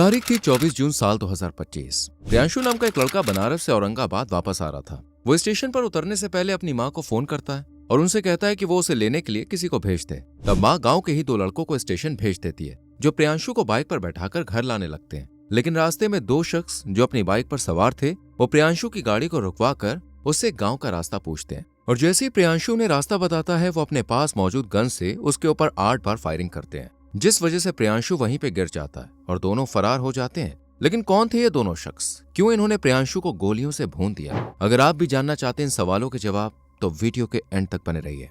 तारीख थी 24 जून साल 2025। प्रियांशु नाम का एक लड़का बनारस से औरंगाबाद वापस आ रहा था। वो स्टेशन पर उतरने से पहले अपनी माँ को फोन करता है और उनसे कहता है कि वो उसे लेने के लिए किसी को भेज दे। तब माँ गांव के ही दो लड़कों को स्टेशन भेज देती है जो प्रियांशु को बाइक पर बैठाकर घर लाने लगते हैं। लेकिन रास्ते में दो शख्स जो अपनी बाइक पर सवार थे वो प्रियांशु की गाड़ी को रुकवा कर उससे गाँव का रास्ता पूछते हैं और जैसे ही प्रियांशु उन्हें रास्ता बताता है वो अपने पास मौजूद गन से उसके ऊपर 8 बार फायरिंग करते हैं, जिस वजह से प्रियांशु वहीं पे गिर जाता है और दोनों फरार हो जाते हैं। लेकिन कौन थे ये दोनों शख्स? क्यों इन्होंने प्रियांशु को गोलियों से भून दिया? अगर आप भी जानना चाहते हैं इन सवालों के जवाब तो वीडियो के एंड तक बने रहिए।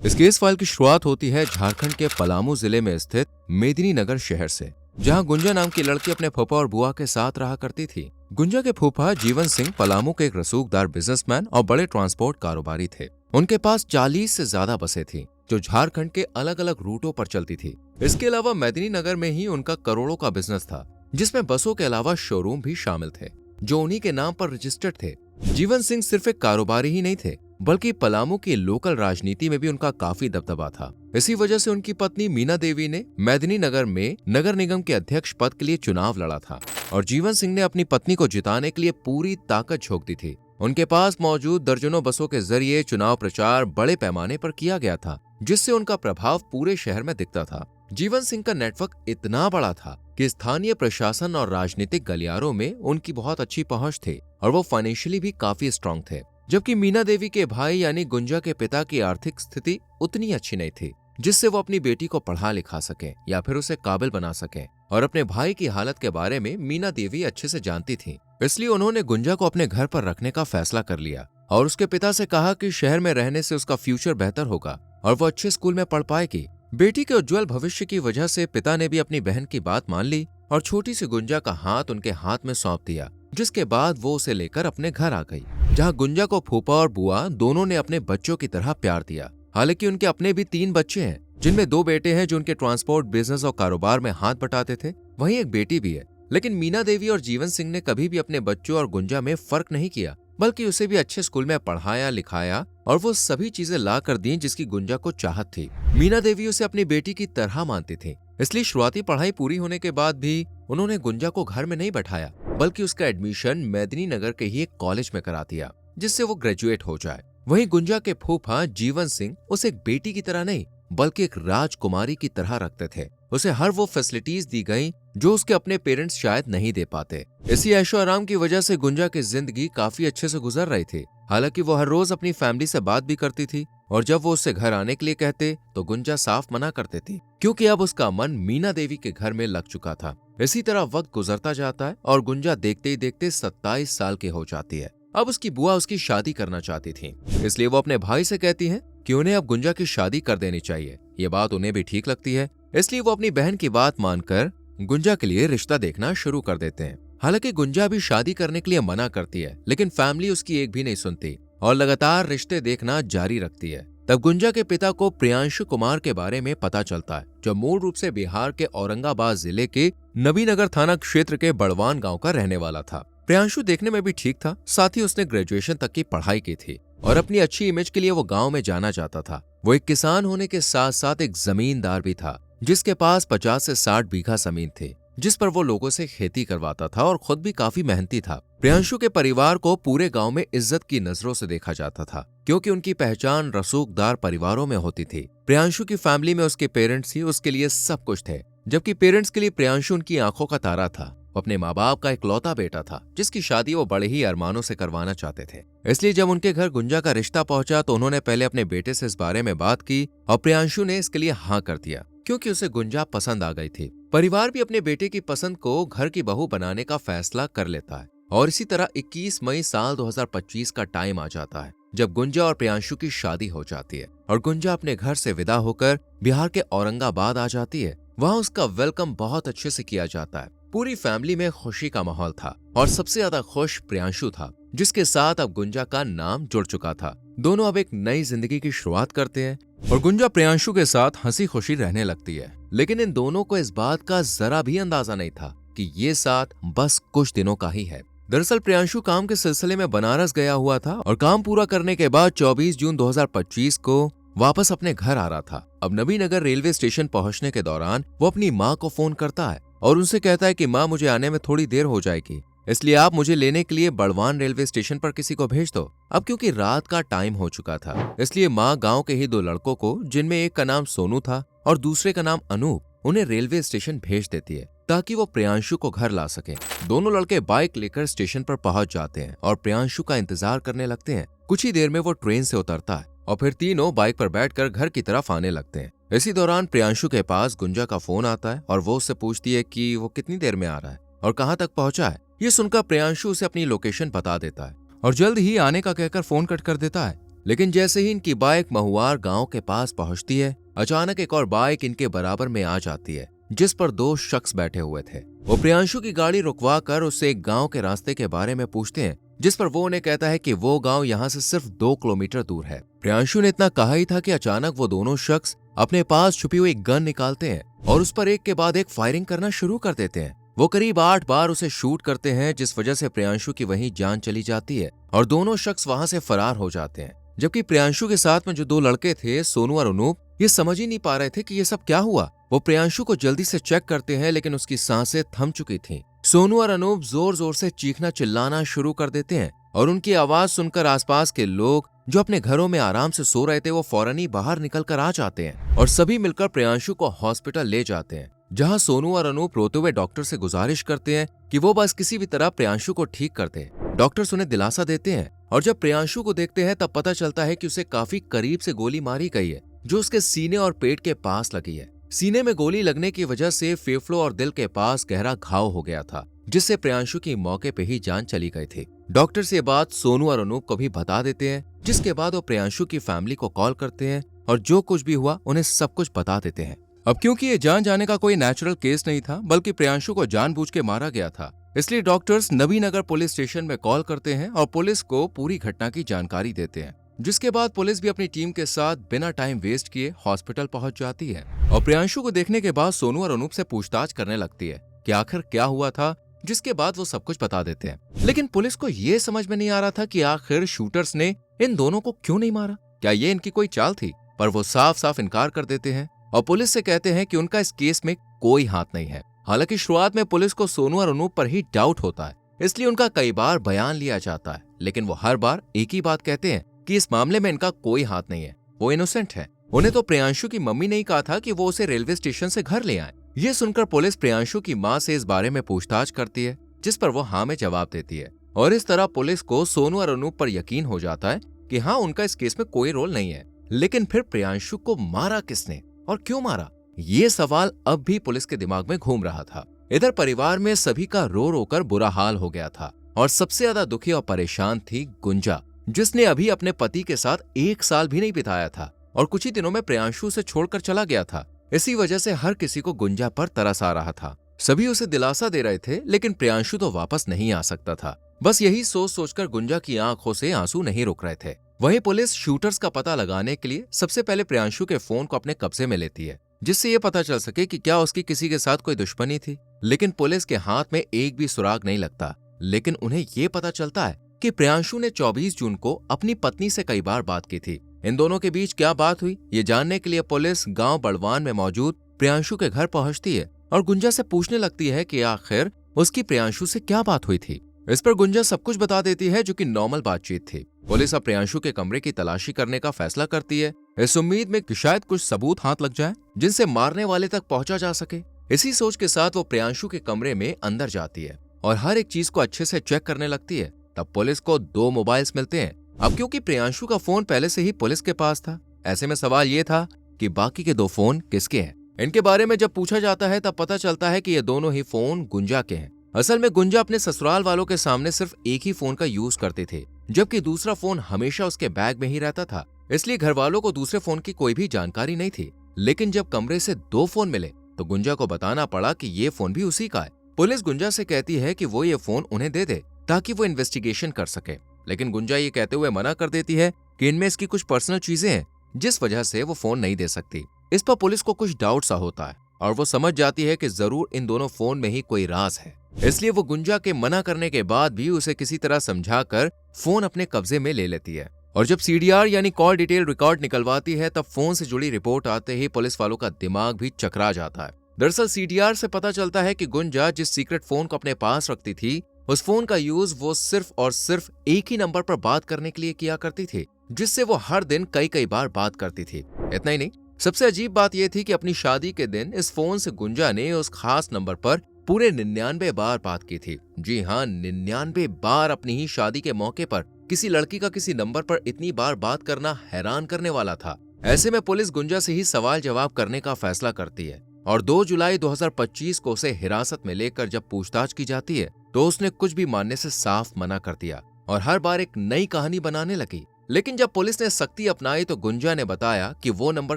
इस केस फाइल की शुरुआत होती है झारखंड के पलामू जिले में स्थित मेदिनीनगर शहर से, जहां गुंजा नाम की लड़की अपने फूफा और बुआ के साथ रहा करती थी। गुंजा के फूफा जीवन सिंह पलामू के एक रसूखदार बिजनेसमैन और बड़े ट्रांसपोर्ट कारोबारी थे। उनके पास 40 से ज्यादा बसें थी जो झारखंड के अलग अलग रूटों पर चलती थी। इसके अलावा मेदिनीनगर में ही उनका करोड़ों का बिजनेस था, जिसमें बसों के अलावा शोरूम भी शामिल थे जो उन्हीं के नाम पर रजिस्टर्ड थे। जीवन सिंह सिर्फ एक कारोबारी ही नहीं थे बल्कि पलामू की लोकल राजनीति में भी उनका काफी दबदबा था। इसी वजह से उनकी पत्नी मीना देवी ने मेदिनीनगर में नगर निगम के अध्यक्ष पद के लिए चुनाव लड़ा था और जीवन सिंह ने अपनी पत्नी को जिताने के लिए पूरी ताकत झोंक दी थी। उनके पास मौजूद दर्जनों बसों के जरिए चुनाव प्रचार बड़े पैमाने पर किया गया था, जिससे उनका प्रभाव पूरे शहर में दिखता था। जीवन सिंह का नेटवर्क इतना बड़ा था कि स्थानीय प्रशासन और राजनीतिक गलियारों में उनकी बहुत अच्छी पहुंच थी और वो फाइनेंशियली भी काफी स्ट्रांग थे। जबकि मीना देवी के भाई यानी गुंजा के पिता की आर्थिक स्थिति उतनी अच्छी नहीं थी जिससे वो अपनी बेटी को पढ़ा लिखा सके या फिर उसे काबिल बना सके, और अपने भाई की हालत के बारे में मीना देवी अच्छे से जानती थी। इसलिए उन्होंने गुंजा को अपने घर पर रखने का फैसला कर लिया और उसके पिता से कहा कि शहर में रहने से उसका फ्यूचर बेहतर होगा और वो अच्छे स्कूल में पढ़ पाएगी। बेटी के उज्जवल भविष्य की वजह से पिता ने भी अपनी बहन की बात मान ली और छोटी सी गुंजा का हाथ उनके हाथ में सौंप दिया, जिसके बाद वो उसे लेकर अपने घर आ गई, जहां गुंजा को फूफा और बुआ दोनों ने अपने बच्चों की तरह प्यार दिया। हालांकि उनके अपने भी 3 बच्चे हैं, जिनमें 2 बेटे हैं जो उनके ट्रांसपोर्ट बिजनेस और कारोबार में हाथ बटाते थे, वहीं एक बेटी भी है। लेकिन मीना देवी और जीवन सिंह ने कभी भी अपने बच्चों और गुंजा में फर्क नहीं किया, बल्कि उसे भी अच्छे स्कूल में पढ़ाया लिखाया और वो सभी चीजें ला कर दी जिसकी गुंजा को चाहत थी। मीना देवी उसे अपनी बेटी की तरह मानती थी, इसलिए शुरुआती पढ़ाई पूरी होने के बाद भी उन्होंने गुंजा को घर में नहीं बैठाया बल्कि उसका एडमिशन मेदिनीनगर के ही एक कॉलेज में करा दिया जिससे वो ग्रेजुएट हो जाए। वहीं गुंजा के फूफा जीवन सिंह उसे एक बेटी की तरह नहीं बल्कि एक राजकुमारी की तरह रखते थे। उसे हर वो फैसिलिटीज दी गई जो उसके अपने पेरेंट्स शायद नहीं दे पाते। इसी ऐशो आराम की वजह से गुंजा की जिंदगी काफी अच्छे से गुजर रही थी। हालांकि वो हर रोज अपनी फैमिली से बात भी करती थी और जब वो उससे घर आने के लिए कहते तो गुंजा साफ मना करती थी, क्योंकि अब उसका मन मीना देवी के घर में लग चुका था। इसी तरह वक्त गुजरता जाता है और गुंजा देखते ही देखते 27 साल की हो जाती है। अब उसकी बुआ उसकी शादी करना चाहती थी, इसलिए वो अपने भाई से कहती है कि उन्हें अब गुंजा की शादी कर देनी चाहिए। ये बात उन्हें भी ठीक लगती है, इसलिए वो अपनी बहन की बात मानकर गुंजा के लिए रिश्ता देखना शुरू कर देते हैं। हालांकि गुंजा भी शादी करने के लिए मना करती है, लेकिन फैमिली उसकी एक भी नहीं सुनती और लगातार रिश्ते देखना जारी रखती है। तब गुंजा के पिता को प्रियांशु कुमार के बारे में पता चलता है, जो मूल रूप से बिहार के औरंगाबाद जिले के नबीनगर थाना क्षेत्र के बड़वान गांव का रहने वाला था। प्रियांशु देखने में भी ठीक था, साथ ही उसने ग्रेजुएशन तक की पढ़ाई की थी और अपनी अच्छी इमेज के लिए वो गांव में जाना चाहता था। वो एक किसान होने के साथ साथ एक जमींदार भी था, जिसके पास 50 से 60 बीघा जमीन थी, जिस पर वो लोगों से खेती करवाता था और खुद भी काफी मेहनती था। प्रियांशु के परिवार को पूरे गांव में इज्जत की नजरों से देखा जाता था, क्योंकि उनकी पहचान रसूखदार परिवारों में होती थी। प्रियांशु की फैमिली में उसके पेरेंट्स ही उसके लिए सब कुछ थे, जबकि पेरेंट्स के लिए प्रियांशु उनकी आंखों का तारा था। वो अपने माँ बाप का इकलौता बेटा था, जिसकी शादी वो बड़े ही अरमानों से करवाना चाहते थे। इसलिए जब उनके घर गुंजा का रिश्ता पहुंचा तो उन्होंने पहले अपने बेटे से इस बारे में बात की और प्रियांशु ने इसके लिए हाँ कर दिया, क्योंकि उसे गुंजा पसंद आ गई थी। परिवार भी अपने बेटे की पसंद को घर की बहू बनाने का फैसला कर लेता है और इसी तरह 21 मई साल 2025 का टाइम आ जाता है जब गुंजा और प्रियांशु की शादी हो जाती है और गुंजा अपने घर से विदा होकर बिहार के औरंगाबाद आ जाती है। वहाँ उसका वेलकम बहुत अच्छे से किया जाता है। पूरी फैमिली में खुशी का माहौल था और सबसे ज्यादा खुश प्रियांशु था, जिसके साथ अब गुंजा का नाम जुड़ चुका था। दोनों अब एक नई जिंदगी की शुरुआत करते हैं और गुंजा प्रियांशु के साथ हंसी खुशी रहने लगती है। लेकिन इन दोनों को इस बात का जरा भी अंदाजा नहीं था कि ये साथ बस कुछ दिनों का ही है। दरअसल प्रियांशु काम के सिलसिले में बनारस गया हुआ था और काम पूरा करने के बाद 24 जून 2025 को वापस अपने घर आ रहा था। अब नबीनगर रेलवे स्टेशन पहुंचने के दौरान वो अपनी माँ को फोन करता है और उनसे कहता है कि माँ, मुझे आने में थोड़ी देर हो जाएगी, इसलिए आप मुझे लेने के लिए बड़वान रेलवे स्टेशन पर किसी को भेज दो। अब क्योंकि रात का टाइम हो चुका था, इसलिए माँ गांव के ही दो लड़कों को, जिनमें एक का नाम सोनू था और दूसरे का नाम अनूप, उन्हें रेलवे स्टेशन भेज देती है ताकि वो प्रियांशु को घर ला सके। दोनों लड़के बाइक लेकर स्टेशन पर पहुंच जाते हैं और प्रियांशु का इंतजार करने लगते हैं। कुछ ही देर में वो ट्रेन से उतरता है और फिर तीनों बाइक पर बैठकर घर की तरफ आने लगते हैं। इसी दौरान प्रियांशु के पास गुंजा का फोन आता है और वो उससे पूछती है कि वो कितनी देर में आ रहा है और कहाँ तक पहुंचा है। ये सुनकर प्रियांशु उसे अपनी लोकेशन बता देता है और जल्द ही आने का कहकर फोन कट कर देता है। लेकिन जैसे ही इनकी बाइक महुआर गांव के पास पहुंचती है, अचानक एक और बाइक इनके बराबर में आ जाती है जिस पर दो शख्स बैठे हुए थे। वो प्रियांशु की गाड़ी रुकवा कर उससे एक गांव के रास्ते के बारे में पूछते हैं, जिस पर वो उन्हें कहता है कि वो गांव यहाँ से सिर्फ 2 किलोमीटर दूर है। प्रियांशु ने इतना कहा ही था कि अचानक वो दोनों शख्स अपने पास छुपी हुई गन निकालते हैं और उस पर एक के बाद एक फायरिंग करना शुरू कर देते हैं। वो करीब 8 बार उसे शूट करते हैं, जिस वजह से प्रियांशु की वहीं जान चली जाती है और दोनों शख्स वहां से फरार हो जाते हैं। जबकि प्रियांशु के साथ में जो 2 लड़के थे, सोनू और अनूप, ये समझ ही नहीं पा रहे थे कि ये सब क्या हुआ। वो प्रियांशु को जल्दी से चेक करते हैं, लेकिन उसकी सांसें थम चुकी थीं। सोनू और अनूप जोर जोर से चीखना चिल्लाना शुरू कर देते हैं और उनकी आवाज सुनकर आसपास के लोग जो अपने घरों में आराम से सो रहे थे, वो फौरन ही बाहर निकल कर आ जाते हैं और सभी मिलकर प्रियांशु को हॉस्पिटल ले जाते हैं, जहां सोनू और अनूप रोते हुए डॉक्टर से गुजारिश करते हैं कि वो बस किसी भी तरह प्रियांशु को ठीक कर दे। डॉक्टर्स उन्हें दिलासा देते हैं और जब प्रियांशु को देखते हैं तब पता चलता है कि उसे काफी करीब से गोली मारी गई है, जो उसके सीने और पेट के पास लगी है। सीने में गोली लगने की वजह से फेफड़ों और दिल के पास गहरा घाव हो गया था, जिससे प्रियांशु की मौके पे ही जान चली गई थी। डॉक्टर्स ये बात सोनू और अनूप को भी बता देते हैं, जिसके बाद वो प्रियांशु की फैमिली को कॉल करते हैं और जो कुछ भी हुआ उन्हें सब कुछ बता देते हैं। अब क्योंकि ये जान जाने का कोई नेचुरल केस नहीं था, बल्कि प्रियांशु को जानबूझ के मारा गया था, इसलिए डॉक्टर्स नबीनगर पुलिस स्टेशन में कॉल करते हैं और पुलिस को पूरी घटना की जानकारी देते हैं, जिसके बाद पुलिस भी अपनी टीम के साथ बिना टाइम वेस्ट किए हॉस्पिटल पहुंच जाती है और प्रियांशु को देखने के बाद सोनू और अनूप से पूछताछ करने लगती है कि आखिर क्या हुआ था, जिसके बाद वो सब कुछ बता देते हैं। लेकिन पुलिस को ये समझ में नहीं आ रहा था कि आखिर शूटर्स ने इन दोनों को क्यों नहीं मारा, क्या ये इनकी कोई चाल थी? पर वो साफ साफ इनकार कर देते हैं और पुलिस से कहते हैं कि उनका इस केस में कोई हाथ नहीं है। हालांकि शुरुआत में पुलिस को सोनू और अनूप पर ही डाउट होता है, इसलिए उनका कई बार बयान लिया जाता है, लेकिन वो हर बार एक ही बात कहते हैं कि इस मामले में इनका कोई हाथ नहीं है, वो इनोसेंट है। उन्हें तो प्रियांशु की मम्मी ने ही कहा था कि वो उसे रेलवे स्टेशन से घर ले आए। ये सुनकर पुलिस प्रियांशु की माँ से इस बारे में पूछताछ करती है, जिस पर वो हाँ में जवाब देती है और इस तरह पुलिस को सोनू और अनूप पर यकीन हो जाता है कि हाँ, उनका इस केस में कोई रोल नहीं है। लेकिन फिर प्रियांशु को मारा किसने और क्यों मारा, ये सवाल अब भी पुलिस के दिमाग में घूम रहा था। इधर परिवार में सभी का रो रो कर बुरा हाल हो गया था और सबसे ज्यादा दुखी और परेशान थी गुंजा, जिसने अभी अपने पति के साथ 1 साल भी नहीं बिताया था और कुछ ही दिनों में प्रियांशु से छोड़कर चला गया था। इसी वजह से हर किसी को गुंजा पर तरस आ रहा था। सभी उसे दिलासा दे रहे थे, लेकिन प्रियांशु तो वापस नहीं आ सकता था। बस यही सोच सोचकर गुंजा की आंखों से आंसू नहीं रुक रहे थे। वहीं पुलिस शूटर्स का पता लगाने के लिए सबसे पहले प्रियांशु के फोन को अपने कब्जे में लेती है, जिससे ये पता चल सके कि क्या उसकी किसी के साथ कोई दुश्मनी थी। लेकिन पुलिस के हाथ में एक भी सुराग नहीं लगता। लेकिन उन्हें ये पता चलता है कि प्रियांशु ने 24 जून को अपनी पत्नी से कई बार बात की थी। इन दोनों के बीच क्या बात हुई, ये जानने के लिए पुलिस गांव बड़वान में मौजूद प्रियांशु के घर पहुंचती है और गुंजा से पूछने लगती है कि आखिर उसकी प्रियांशु से क्या बात हुई थी। इस पर गुंजा सब कुछ बता देती है, जो कि नॉर्मल बातचीत थी। पुलिस अब प्रियांशु के कमरे की तलाशी करने का फैसला करती है, इस उम्मीद में कि शायद कुछ सबूत हाथ लग जाए जिनसे मारने वाले तक पहुंचा जा सके। इसी सोच के साथ वो प्रियांशु के कमरे में अंदर जाती है और हर एक चीज को अच्छे से चेक करने लगती है। तब पुलिस को 2 मोबाइल्स मिलते हैं। अब क्योंकि प्रियांशु का फोन पहले से ही पुलिस के पास था, ऐसे में सवाल ये था कि बाकी के 2 फोन किसके हैं। इनके बारे में जब पूछा जाता है तब पता चलता है कि ये दोनों ही फोन गुंजा के हैं। असल में गुंजा अपने ससुराल वालों के सामने सिर्फ एक ही फोन का यूज करते थे, जबकि दूसरा फोन हमेशा उसके बैग में ही रहता था, इसलिए घर वालों को दूसरे फोन की कोई भी जानकारी नहीं थी। लेकिन जब कमरे से 2 फोन मिले तो गुंजा को बताना पड़ा कि ये फोन भी उसी का है। पुलिस गुंजा से कहती है कि वो ये फोन उन्हें दे दे ताकि वो इन्वेस्टिगेशन कर सके, लेकिन गुंजा ये कहते हुए मना कर देती है कि इनमें इसकी कुछ पर्सनल चीजें हैं, जिस वजह से वो फोन नहीं दे सकती। इस पर पुलिस को कुछ डाउट सा होता है और वो समझ जाती है कि जरूर इन दोनों फोन में ही कोई राज है। इसलिए वो गुंजा के मना करने के बाद भी उसे किसी तरह समझाकर फोन अपने कब्जे में ले लेती है। और जब सीडीआर यानी कॉल डिटेल रिकॉर्ड निकलवाती है तब फोन से जुड़ी रिपोर्ट आते ही पुलिस वालों का दिमाग भी चकरा जाता है। दरअसल सीडीआर से पता चलता है कि गुंजा जिस सीक्रेट फोन को अपने पास रखती थी, उस फोन का यूज वो सिर्फ और सिर्फ एक ही नंबर पर बात करने के लिए किया करती थी, जिससे वो हर दिन कई बार बात करती थी। इतना ही नहीं, सबसे अजीब बात यह थी कि अपनी शादी के दिन इस फोन से गुंजा ने उस खास नंबर पर पूरे 99 बार बात की थी। जी हाँ, 99 बार। अपनी ही शादी के मौके पर किसी लड़की का किसी नंबर पर इतनी बार बात करना हैरान करने वाला था। ऐसे में पुलिस गुंजा से ही सवाल जवाब करने का फैसला करती है और 2 जुलाई 2025 को उसे हिरासत में लेकर जब पूछताछ की जाती है तो उसने कुछ भी मानने से साफ मना कर दिया और हर बार एक नई कहानी बनाने लगी। लेकिन जब पुलिस ने सख्ती अपनाई तो गुंजा ने बताया कि वो नंबर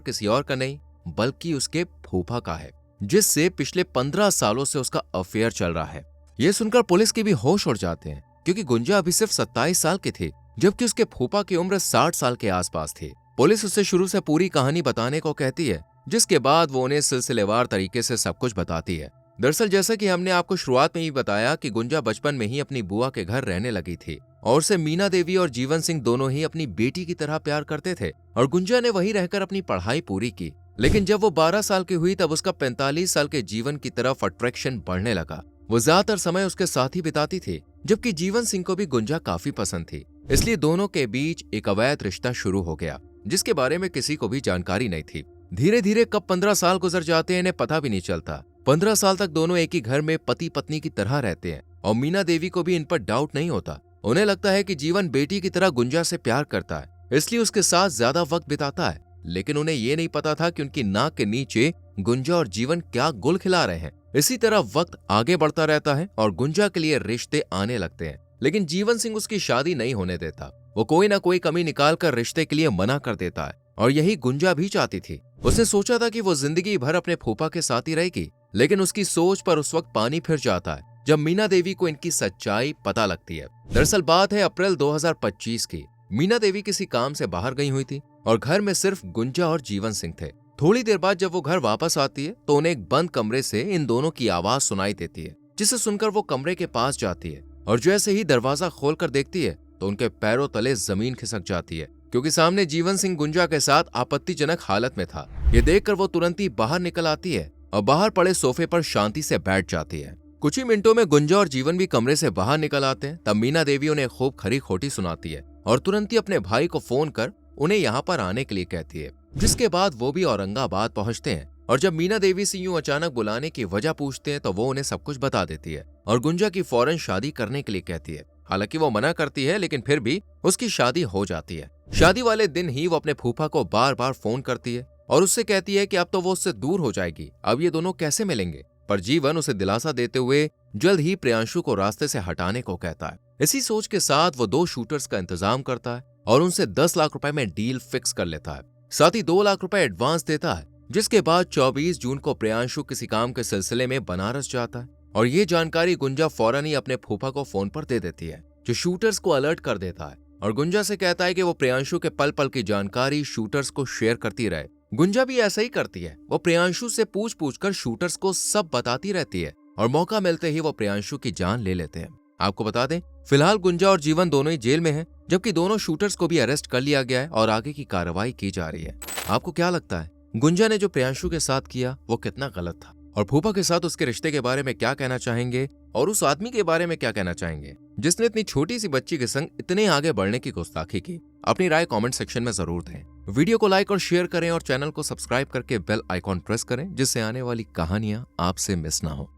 किसी और का नहीं बल्कि उसके फूफा का है, जिससे पिछले 15 सालों से उसका अफेयर चल रहा है। ये सुनकर पुलिस के भी होश उड़ जाते हैं क्योंकि गुंजा अभी सिर्फ 27 साल की थी, जबकि उसके फूफा की उम्र 60 साल के आसपास थी। पुलिस उससे शुरू से पूरी कहानी बताने को कहती है, जिसके बाद वो उन्हें सिलसिलेवार तरीके से सब कुछ बताती है। दरअसल जैसा कि हमने आपको शुरुआत में ही बताया कि गुंजा बचपन में ही अपनी बुआ के घर रहने लगी थी और उसे मीना देवी और जीवन सिंह दोनों ही अपनी बेटी की तरह प्यार करते थे और गुंजा ने वहीं रहकर अपनी पढ़ाई पूरी की। लेकिन जब वो 12 साल की हुई तब उसका 45 साल के जीवन की तरफ अट्रैक्शन बढ़ने लगा। वो ज्यादातर समय उसके साथ ही बिताती थी, जबकि जीवन सिंह को भी गुंजा काफी पसंद थी। इसलिए दोनों के बीच एक अवैध रिश्ता शुरू हो गया, जिसके बारे में किसी को भी जानकारी नहीं थी। धीरे धीरे कब 15 साल गुजर जाते हैं इन्हें पता भी नहीं चलता। 15 साल तक दोनों एक ही घर में पति पत्नी की तरह रहते हैं और मीना देवी को भी इन पर डाउट नहीं होता। उन्हें लगता है कि जीवन बेटी की तरह गुंजा से प्यार करता है, इसलिए उसके साथ ज्यादा वक्त बिताता है। लेकिन उन्हें ये नहीं पता था कि उनकी नाक के नीचे गुंजा और जीवन क्या गुल खिला रहे हैं। इसी तरह वक्त आगे बढ़ता रहता है और गुंजा के लिए रिश्ते आने लगते हैं, लेकिन जीवन सिंह उसकी शादी नहीं होने देता। वो कोई ना कोई कमी निकालकर रिश्ते के लिए मना कर देता है और यही गुंजा भी चाहती थी। उसने सोचा था कि वो जिंदगी भर अपने फूफा के साथ ही रहेगी, लेकिन उसकी सोच पर उस वक्त पानी फिर जाता है जब मीना देवी को इनकी सच्चाई पता लगती है। दरअसल बात है अप्रैल 2025 की। मीना देवी किसी काम से बाहर गई हुई थी और घर में सिर्फ गुंजा और जीवन सिंह थे। थोड़ी देर बाद जब वो घर वापस आती है तो उन्हें एक बंद कमरे से इन दोनों की आवाज सुनाई देती है, जिसे सुनकर वो कमरे के पास जाती है और जैसे ही दरवाजा खोलकर देखती है तो उनके पैरों तले जमीन खिसक जाती है, क्योंकि सामने जीवन सिंह गुंजा के साथ आपत्तिजनक हालत में था। ये देखकर वो तुरंत ही बाहर निकल आती है और बाहर पड़े सोफे पर शांति से बैठ जाती है। कुछ ही मिनटों में गुंजा और जीवन भी कमरे से बाहर निकल आते हैं। तब मीना देवी उन्हें खूब खरी खोटी सुनाती है और तुरंत ही अपने भाई को फोन कर उन्हें यहाँ पर आने के लिए कहती है, जिसके बाद वो भी औरंगाबाद पहुंचते हैं। और जब मीना देवी से यूं अचानक बुलाने की वजह पूछते हैं तो वो उन्हें सब कुछ बता देती है और गुंजा की फौरन शादी करने के लिए कहती है। हालांकि वो मना करती है, लेकिन फिर भी उसकी शादी हो जाती है। शादी वाले दिन ही वो अपने फूफा को बार बार फोन करती है और उससे कहती है कि अब तो वो उससे दूर हो जाएगी, अब ये दोनों कैसे मिलेंगे। पर जीवन उसे दिलासा देते हुए जल्द ही प्रियांशु को रास्ते से हटाने को कहता है। इसी सोच के साथ वो 2 शूटर्स का इंतजाम करता है और उनसे 10 लाख रुपए में डील फिक्स कर लेता है। साथ ही 2 लाख रुपए एडवांस देता है, जिसके बाद 24 जून को प्रियांशु किसी काम के सिलसिले में बनारस जाता है और ये जानकारी गुंजा फौरन ही अपने फूफा को फोन पर दे देती है, जो शूटर्स को अलर्ट कर देता है और गुंजा से कहता है कि वो प्रियांशु के पल पल की जानकारी शूटर्स को शेयर करती रहे। गुंजा भी ऐसा ही करती है। वो प्रियांशु से पूछ कर शूटर्स को सब बताती रहती है और मौका मिलते ही वो प्रियांशु की जान ले लेते हैं। आपको बता दें, फिलहाल गुंजा और जीवन दोनों ही जेल में हैं, जबकि दोनों शूटर्स को भी अरेस्ट कर लिया गया है और आगे की कार्रवाई की जा रही है। आपको क्या लगता है, गुंजा ने जो प्रियांशु के साथ किया वो कितना गलत था? और फूफा के साथ उसके रिश्ते के बारे में क्या कहना चाहेंगे और उस आदमी के बारे में क्या कहना चाहेंगे जिसने इतनी छोटी सी बच्ची के संग इतने आगे बढ़ने की गुस्ताखी की? अपनी राय कमेंट सेक्शन में जरूर दें। वीडियो को लाइक और शेयर करें और चैनल को सब्सक्राइब करके बेल आइकॉन प्रेस करें, जिससे आने वाली कहानियां आपसे मिस ना हो।